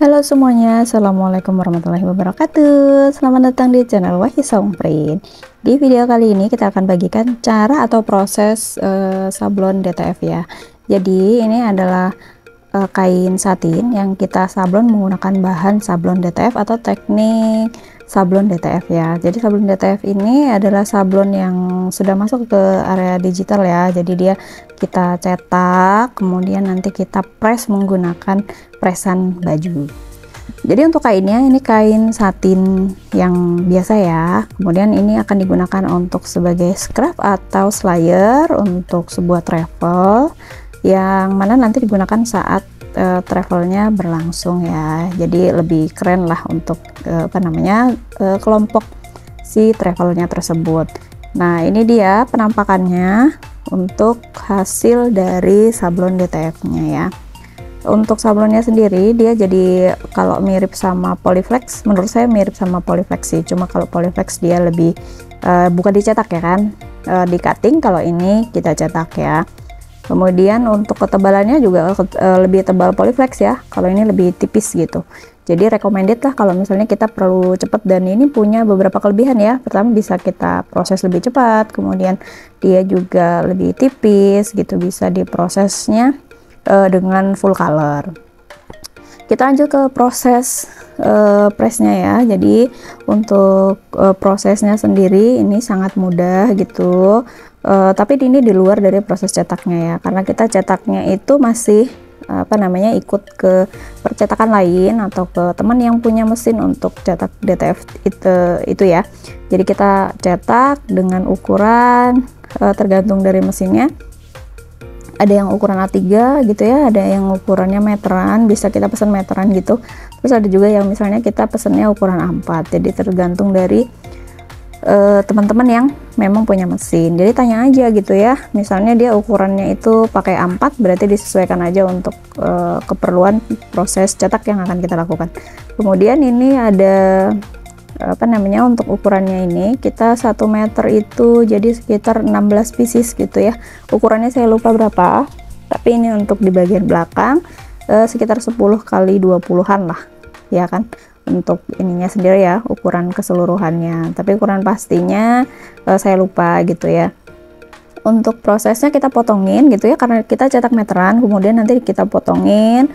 Halo semuanya, Assalamualaikum warahmatullahi wabarakatuh. Selamat datang di channel Wahyu Songprint. Di video kali ini kita akan bagikan cara atau proses sablon DTF ya. Jadi ini adalah kain satin yang kita sablon menggunakan bahan sablon DTF atau teknik sablon DTF ya. Jadi sablon DTF ini adalah sablon yang sudah masuk ke area digital ya. Jadi dia kita cetak, kemudian nanti kita press menggunakan presan baju. Jadi untuk kainnya ini kain satin yang biasa ya. Kemudian ini akan digunakan untuk sebagai scrap atau slayer untuk sebuah travel yang mana nanti digunakan saat travelnya berlangsung ya. Jadi lebih keren lah untuk kelompok si travelnya tersebut. Nah ini dia penampakannya untuk hasil dari sablon DTF-nya ya. Untuk sablonnya sendiri dia jadi kalau mirip sama Polyflex, menurut saya mirip sama Polyflex sih. Cuma kalau Polyflex dia lebih bukan dicetak ya kan, di cutting. Kalau ini kita cetak ya. Kemudian untuk ketebalannya juga lebih tebal Polyflex ya. Kalau ini lebih tipis gitu. Jadi recommended lah kalau misalnya kita perlu cepat, dan ini punya beberapa kelebihan ya. Pertama bisa kita proses lebih cepat, kemudian dia juga lebih tipis gitu, bisa diprosesnya dengan full color. Kita lanjut ke proses pressnya ya. Jadi untuk prosesnya sendiri ini sangat mudah gitu. Tapi ini di luar dari proses cetaknya ya, karena kita cetaknya itu masih ikut ke percetakan lain atau ke teman yang punya mesin untuk cetak DTF itu ya. Jadi kita cetak dengan ukuran tergantung dari mesinnya. Ada yang ukuran A3 gitu ya, ada yang ukurannya meteran, bisa kita pesan meteran gitu. Terus ada juga yang misalnya kita pesannya ukuran A4. Jadi tergantung dari teman-teman yang memang punya mesin. Jadi tanya aja gitu ya, misalnya dia ukurannya itu pakai A4, berarti disesuaikan aja untuk keperluan proses cetak yang akan kita lakukan. Kemudian ini ada untuk ukurannya ini kita 1 meter itu jadi sekitar 16 pieces gitu ya. Ukurannya saya lupa berapa, tapi ini untuk di bagian belakang sekitar 10 kali 20-an lah ya kan, untuk ininya sendiri ya, ukuran keseluruhannya. Tapi ukuran pastinya saya lupa gitu ya. Untuk prosesnya kita potongin gitu ya, karena kita cetak meteran, kemudian nanti kita potongin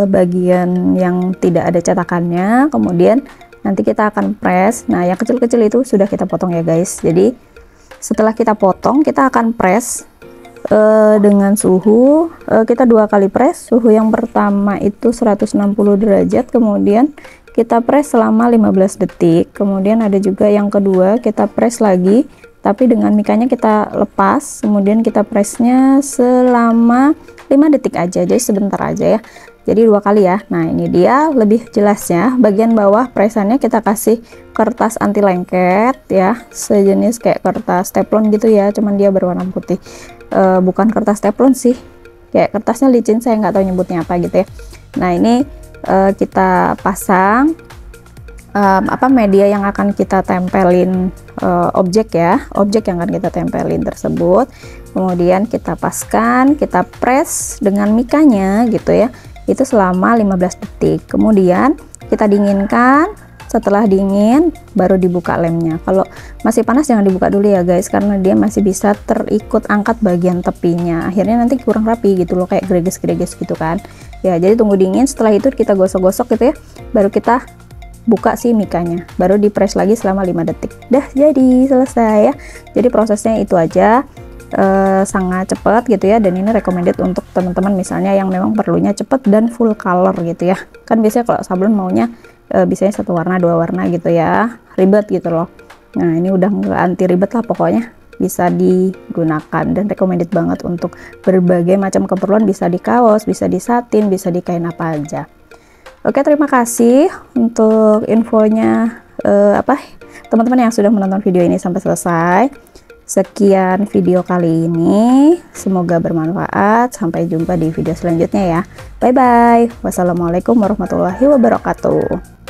bagian yang tidak ada cetakannya, kemudian nanti kita akan press. Nah yang kecil-kecil itu sudah kita potong ya guys. Jadi setelah kita potong kita akan press dengan suhu kita 2 kali press. Suhu yang pertama itu 160 derajat, kemudian kita press selama 15 detik. Kemudian ada juga yang kedua, kita press lagi tapi dengan mikanya kita lepas, kemudian kita pressnya selama 5 detik aja, jadi sebentar aja ya. Jadi 2 kali ya. Nah ini dia lebih jelasnya, bagian bawah pressannya kita kasih kertas anti lengket ya, sejenis kayak kertas teflon gitu ya, cuman dia berwarna putih. Bukan kertas teflon sih, kayak kertasnya licin, saya nggak tahu nyebutnya apa gitu ya. Nah ini kita pasang media yang akan kita tempelin, objek ya, objek yang akan kita tempelin tersebut. Kemudian kita paskan, kita press dengan mikanya gitu ya, itu selama 15 detik. Kemudian kita dinginkan. Setelah dingin baru dibuka lemnya. Kalau masih panas jangan dibuka dulu ya guys, karena dia masih bisa terikut angkat bagian tepinya, akhirnya nanti kurang rapi gitu loh, kayak greges-greges gitu kan ya. Jadi tunggu dingin, setelah itu kita gosok-gosok gitu ya, baru kita buka si mikanya, baru di press lagi selama 5 detik. Dah jadi selesai ya. Jadi prosesnya itu aja, sangat cepat gitu ya, dan ini recommended untuk teman-teman misalnya yang memang perlunya cepat dan full color gitu ya. Kan biasanya kalau sablon maunya biasanya 1 warna 2 warna gitu ya, ribet gitu loh. Nah ini udah nggak anti ribet lah, pokoknya bisa digunakan dan recommended banget untuk berbagai macam keperluan, bisa di kaos, bisa di satin, bisa di kain apa aja. Oke, terima kasih untuk infonya teman-teman yang sudah menonton video ini sampai selesai. Sekian video kali ini, semoga bermanfaat. Sampai jumpa di video selanjutnya ya. Bye bye. Wassalamualaikum warahmatullahi wabarakatuh.